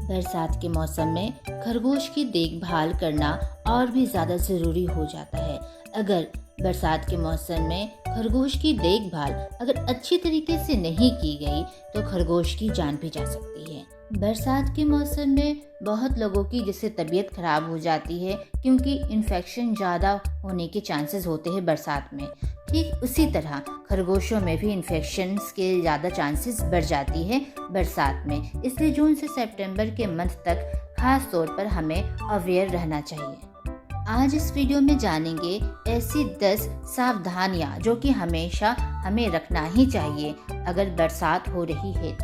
बरसात के मौसम में खरगोश की देखभाल करना और भी ज़्यादा ज़रूरी हो जाता है। अगर बरसात के मौसम में खरगोश की देखभाल अगर अच्छी तरीके से नहीं की गई तो खरगोश की जान भी जा सकती है। बरसात के मौसम में बहुत लोगों की जैसे तबीयत खराब हो जाती है क्योंकि इन्फेक्शन ज़्यादा होने के चांसेस होते हैं बरसात में। ठीक उसी तरह खरगोशों में भी इन्फेक्शंस के ज़्यादा चांसेस बढ़ जाती है बरसात में। इसलिए जून से सितंबर के मंथ तक खास तौर पर हमें अवेयर रहना चाहिए। आज इस वीडियो में जानेंगे ऐसी 10 सावधानियां जो कि हमेशा हमें रखना ही चाहिए अगर बरसात हो रही है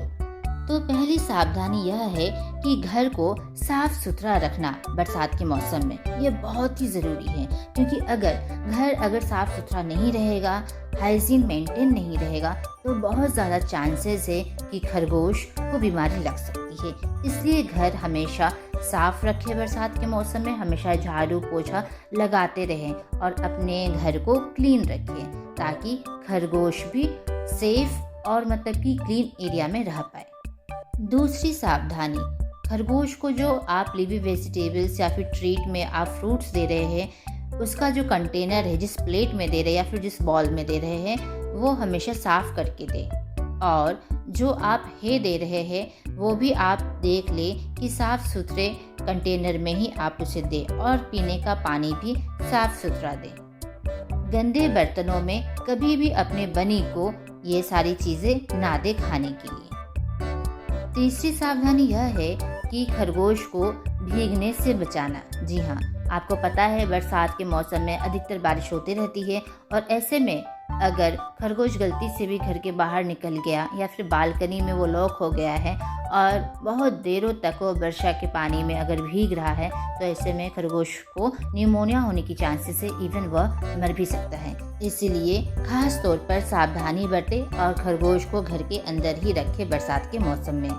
तो पहली सावधानी यह है कि घर को साफ सुथरा रखना बरसात के मौसम में ये बहुत ही ज़रूरी है, क्योंकि अगर साफ सुथरा नहीं रहेगा, हाइजीन मेंटेन नहीं रहेगा तो बहुत ज़्यादा चांसेस है कि खरगोश को बीमारी लग सकती है। इसलिए घर हमेशा साफ रखें। बरसात के मौसम में हमेशा झाड़ू पोछा लगाते रहें और अपने घर को क्लीन रखें ताकि खरगोश भी सेफ और मतलब कि क्लीन एरिया में रह पाए। दूसरी सावधानी, खरगोश को जो आप लिवी वेजिटेबल्स या फिर ट्रीट में आप फ्रूट्स दे रहे हैं उसका जो कंटेनर है, जिस प्लेट में दे रहे हैं या फिर जिस बॉल में दे रहे हैं वो हमेशा साफ करके दें। और जो आप है दे रहे हैं वो भी आप देख लें कि साफ सुथरे कंटेनर में ही आप उसे दें और पीने का पानी भी साफ सुथरा दें। गंदे बर्तनों में कभी भी अपने बनी को ये सारी चीज़ें ना दें खाने के लिए। तीसरी सावधानी यह है कि खरगोश को भीगने से बचाना। जी हाँ, आपको पता है बरसात के मौसम में अधिकतर बारिश होती रहती है और ऐसे में अगर खरगोश गलती से भी घर के बाहर निकल गया या फिर बालकनी में वो लॉक हो गया है और बहुत देरों तक वो वर्षा के पानी में अगर भीग रहा है तो ऐसे में खरगोश को निमोनिया होने की चांसेस है, इवन वह मर भी सकता है। इसीलिए खास तौर पर सावधानी बरतें और खरगोश को घर के अंदर ही रखें बरसात के मौसम में।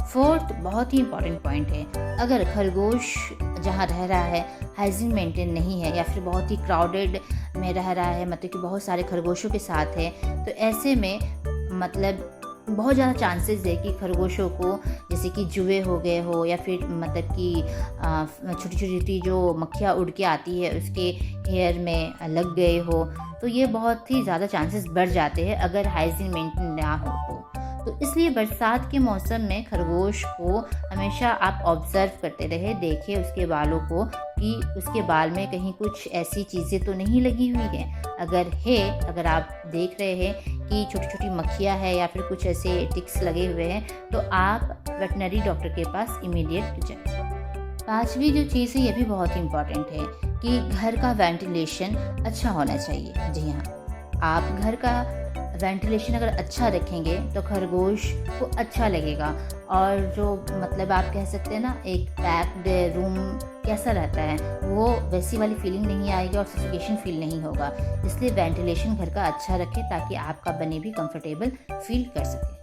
फोर्थ बहुत ही इम्पॉर्टेंट पॉइंट है, अगर खरगोश जहाँ रह रहा है हाइजीन मेंटेन नहीं है या फिर बहुत ही क्राउडेड में रह रहा है, मतलब कि बहुत सारे खरगोशों के साथ है, तो ऐसे में मतलब बहुत ज़्यादा चांसेस है कि खरगोशों को जैसे कि जुए हो गए हो या फिर मतलब कि छोटी छोटी जो मक्खियाँ उड़ के आती है उसके हेयर में लग गए हो, तो ये बहुत ही ज़्यादा चांसेस बढ़ जाते हैं अगर हाइजीन मेंटेन ना हो तो इसलिए बरसात के मौसम में खरगोश को हमेशा आप ऑब्जर्व करते रहे, देखें उसके बालों को कि उसके बाल में कहीं कुछ ऐसी चीज़ें तो नहीं लगी हुई है। अगर आप देख रहे हैं कि छोटी छोटी मक्खियाँ है या फिर कुछ ऐसे टिक्स लगे हुए हैं तो आप वेटनरी डॉक्टर के पास इमीडिएट जाएं। पांचवी जो चीज़ है ये भी बहुत इम्पॉर्टेंट है कि घर का वेंटिलेशन अच्छा होना चाहिए। जी हाँ, आप घर का वेंटिलेशन अगर अच्छा रखेंगे तो खरगोश को अच्छा लगेगा और जो मतलब आप कह सकते हैं ना एक पैक्ड रूम कैसा रहता है वो वैसी वाली फीलिंग नहीं आएगी और सफोकेशन फील नहीं होगा। इसलिए वेंटिलेशन घर का अच्छा रखें ताकि आपका बने भी कंफर्टेबल फील कर सके।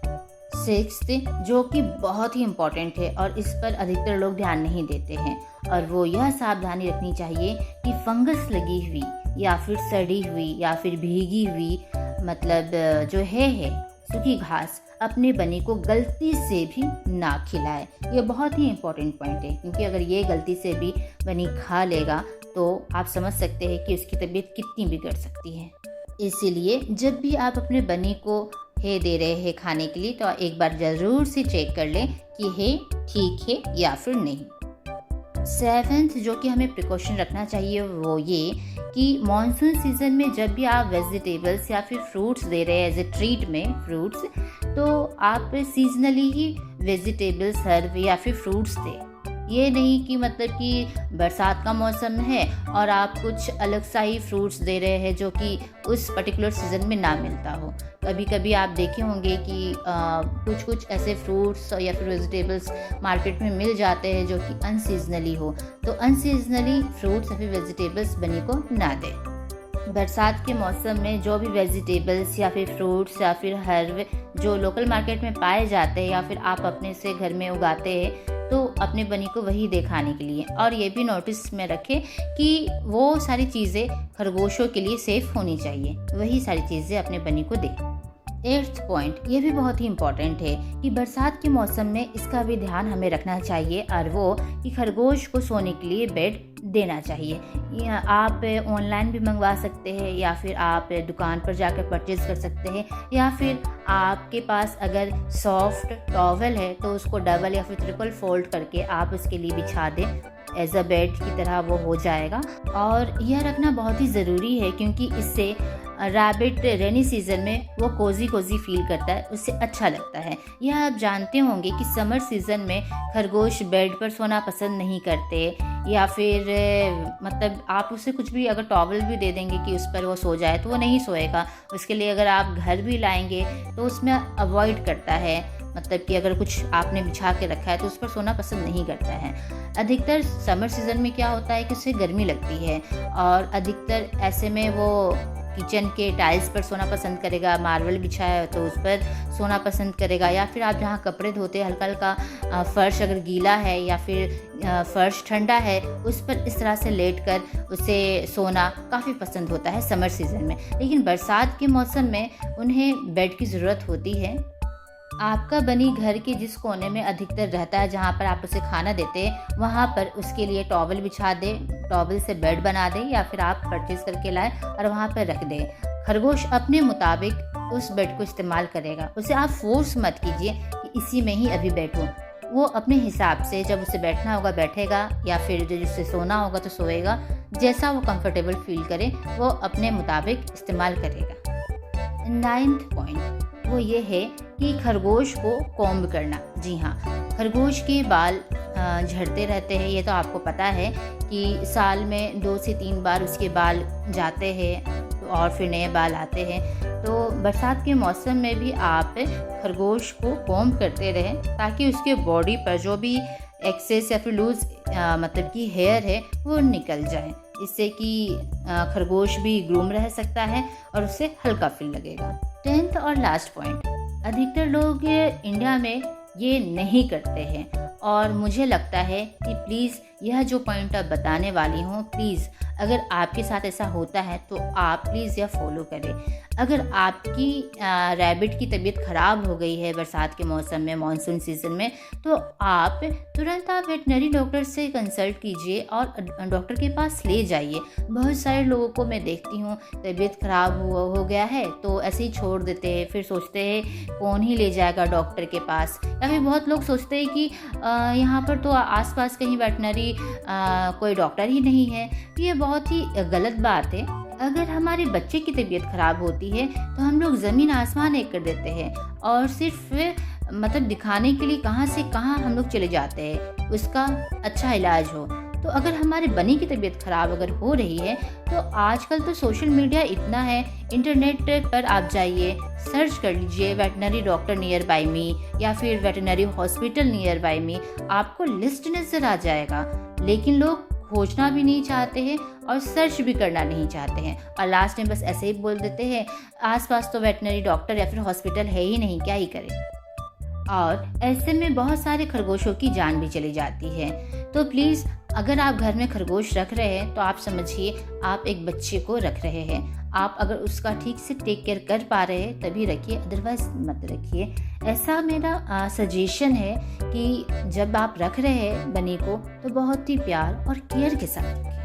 सिक्स्थ जो कि बहुत ही इम्पॉर्टेंट है और इस पर अधिकतर लोग ध्यान नहीं देते हैं और वो यह सावधानी रखनी चाहिए कि फंगस लगी हुई या फिर सड़ी हुई या फिर भीगी हुई मतलब जो है सूखी घास अपने बनी को गलती से भी ना खिलाए। ये बहुत ही इम्पोर्टेंट पॉइंट है, क्योंकि अगर ये गलती से भी बनी खा लेगा तो आप समझ सकते हैं कि उसकी तबीयत कितनी बिगड़ सकती है। इसीलिए जब भी आप अपने बनी को है दे रहे हैं खाने के लिए तो एक बार ज़रूर से चेक कर लें कि है ठीक है या फिर नहीं। सेवेंथ जो कि हमें प्रिकॉशन रखना चाहिए वो ये कि मॉनसून सीज़न में जब भी आप वेजिटेबल्स या फिर फ्रूट्स दे रहे हैं एज ए ट्रीट में फ्रूट्स, तो आप सीजनली ही वेजिटेबल्स हर्ब या फिर फ्रूट्स दें। ये नहीं कि मतलब कि बरसात का मौसम है और आप कुछ अलग सा ही फ्रूट्स दे रहे हैं जो कि उस पर्टिकुलर सीज़न में ना मिलता हो। कभी कभी आप देखे होंगे कि कुछ ऐसे फ्रूट्स या फिर वेजिटेबल्स मार्केट में मिल जाते हैं जो कि अनसीजनली हो, तो अनसीजनली फ्रूट्स या फिर वेजिटेबल्स बनी को ना दें। बरसात के मौसम में जो भी वेजिटेबल्स या फिर फ्रूट्स या फिर हर्ब जो लोकल मार्केट में पाए जाते हैं या फिर आप अपने से घर में उगाते हैं तो अपने बनी को वही दे खाने के लिए। और ये भी नोटिस में रखें कि वो सारी चीज़ें खरगोशों के लिए सेफ़ होनी चाहिए, वही सारी चीज़ें अपने बनी को दें। 8th पॉइंट, ये भी बहुत ही इम्पॉर्टेंट है कि बरसात के मौसम में इसका भी ध्यान हमें रखना चाहिए, और वो कि खरगोश को सोने के लिए बेड देना चाहिए। या आप ऑनलाइन भी मंगवा सकते हैं, या फिर आप दुकान पर जाकर परचेज़ कर सकते हैं, या फिर आपके पास अगर सॉफ्ट टॉवल है तो उसको डबल या फिर ट्रिपल फोल्ड करके आप उसके लिए बिछा दें, एज अ बेड की तरह वो हो जाएगा। और यह रखना बहुत ही ज़रूरी है, क्योंकि इससे रैबिट रेनी सीज़न में वो कोज़ी फील करता है, उससे अच्छा लगता है। यह आप जानते होंगे कि समर सीज़न में खरगोश बेड पर सोना पसंद नहीं करते, या फिर मतलब आप उसे कुछ भी अगर टॉवल भी दे देंगे कि उस पर वो सो जाए तो वो नहीं सोएगा। उसके लिए अगर आप घर भी लाएंगे तो उसमें अवॉइड करता है, मतलब कि अगर कुछ आपने बिछा के रखा है तो उस पर सोना पसंद नहीं करता है। अधिकतर समर सीज़न में क्या होता है कि उसे गर्मी लगती है, और अधिकतर ऐसे में वो किचन के टाइल्स पर सोना पसंद करेगा, मार्बल बिछाया है तो उस पर सोना पसंद करेगा, या फिर आप जहाँ कपड़े धोते हैं हल्का हल्का फर्श अगर गीला है या फिर फर्श ठंडा है उस पर इस तरह से लेटकर उसे सोना काफ़ी पसंद होता है समर सीज़न में। लेकिन बरसात के मौसम में उन्हें बेड की ज़रूरत होती है। आपका बनी घर के जिस कोने में अधिकतर रहता है, जहाँ पर आप उसे खाना देते हैं, वहाँ पर उसके लिए टॉवल बिछा दें, टॉवल से बेड बना दें, या फिर आप परचेज़ करके लाएं और वहाँ पर रख दें। खरगोश अपने मुताबिक उस बेड को इस्तेमाल करेगा, उसे आप फोर्स मत कीजिए कि इसी में ही अभी बैठो। वो अपने हिसाब से जब उसे बैठना होगा बैठेगा, या फिर जब उसे सोना होगा तो सोएगा। जैसा वो कंफर्टेबल फील करे वो अपने मुताबिक इस्तेमाल करेगा। 9th पॉइंट वो ये है कि खरगोश को कॉम्ब करना। जी हाँ, खरगोश के बाल झड़ते रहते हैं, ये तो आपको पता है कि साल में 2 से 3 बार उसके बाल जाते हैं और फिर नए बाल आते हैं। तो बरसात के मौसम में भी आप खरगोश को कॉम्ब करते रहें, ताकि उसके बॉडी पर जो भी एक्सेस या फिर लूज मतलब कि हेयर है वो निकल जाए, इससे कि खरगोश भी ग्रूम रह सकता है और उससे हल्का फील लगेगा। 10th और लास्ट पॉइंट, अधिकतर लोग इंडिया में ये नहीं करते हैं, और मुझे लगता है कि प्लीज़ यह जो पॉइंट अब बताने वाली हूँ, प्लीज़ अगर आपके साथ ऐसा होता है तो आप प्लीज़ यह फॉलो करें। अगर आपकी रैबिट की तबीयत ख़राब हो गई है बरसात के मौसम में, मानसून सीज़न में, तो आप तुरंत वेटनरी डॉक्टर से कंसल्ट कीजिए और डॉक्टर के पास ले जाइए। बहुत सारे लोगों को मैं देखती हूँ तबीयत ख़राब हो गया है तो ऐसे ही छोड़ देते हैं, फिर सोचते हैं कौन ही ले जाएगा डॉक्टर के पास, या फिर बहुत लोग सोचते हैं कि यहाँ पर तो आसपास कहीं वेटनरी कोई डॉक्टर ही नहीं है। ये बहुत ही गलत बात है। अगर हमारे बच्चे की तबीयत ख़राब होती है तो हम लोग ज़मीन आसमान एक कर देते हैं, और सिर्फ मतलब दिखाने के लिए कहाँ से कहाँ हम लोग चले जाते हैं उसका अच्छा इलाज हो। तो अगर हमारे बनी की तबीयत ख़राब अगर हो रही है तो आजकल तो सोशल मीडिया इतना है, इंटरनेट पर आप जाइए, सर्च कर लीजिए वेटनरी डॉक्टर नियर बाय मी या फिर वेटनरी हॉस्पिटल नियर बाय मी, आपको लिस्ट नज़र आ जाएगा। लेकिन लोग खोजना भी नहीं चाहते हैं और सर्च भी करना नहीं चाहते हैं, और लास्ट में बस ऐसे ही बोल देते हैं आसपास तो वेटनरी डॉक्टर या फिर हॉस्पिटल है ही नहीं, क्या ही करें। और ऐसे में बहुत सारे खरगोशों की जान भी चली जाती है। तो प्लीज़ अगर आप घर में खरगोश रख रहे हैं तो आप समझिए आप एक बच्चे को रख रहे हैं। आप अगर उसका ठीक से टेक केयर कर पा रहे हैं तभी रखिए, अदरवाइज मत रखिए। ऐसा मेरा सजेशन है कि जब आप रख रहे हैं बनी को तो बहुत ही प्यार और केयर के साथ रखिए।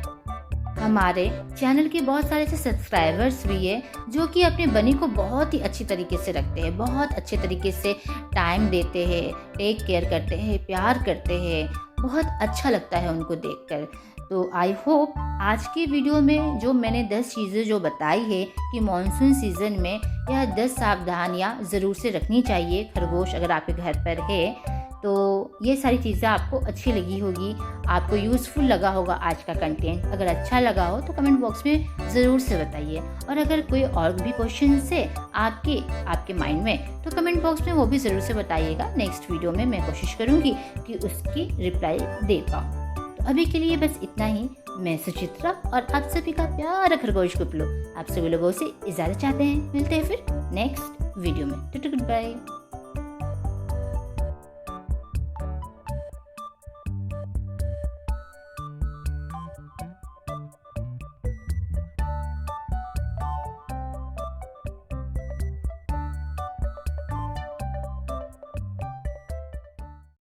हमारे चैनल के बहुत सारे ऐसे सब्सक्राइबर्स भी है जो कि अपने बनी को बहुत ही अच्छी तरीके से रखते हैं, बहुत अच्छे तरीके से टाइम देते हैं, टेक केयर करते हैं, प्यार करते हैं। बहुत अच्छा लगता है उनको देखकर। तो आई होप आज के वीडियो में जो मैंने 10 चीज़ें जो बताई है कि मॉनसून सीज़न में यह 10 सावधानियाँ ज़रूर से रखनी चाहिए खरगोश अगर आपके घर पर है, तो ये सारी चीज़ें आपको अच्छी लगी होगी, आपको यूज़फुल लगा होगा आज का कंटेंट। अगर अच्छा लगा हो तो कमेंट बॉक्स में ज़रूर से बताइए, और अगर कोई और भी क्वेश्चन है आपके माइंड में तो कमेंट बॉक्स में वो भी ज़रूर से बताइएगा। नेक्स्ट वीडियो में मैं कोशिश करूँगी कि उसकी रिप्लाई दे पाऊँ। तो अभी के लिए बस इतना ही। मैं सुचित्रा और आप सभी का प्यारा खरगोश कुपलू आप सभी लोगों से इजाज़त चाहते हैं। मिलते हैं फिर नेक्स्ट वीडियो में। Good bye.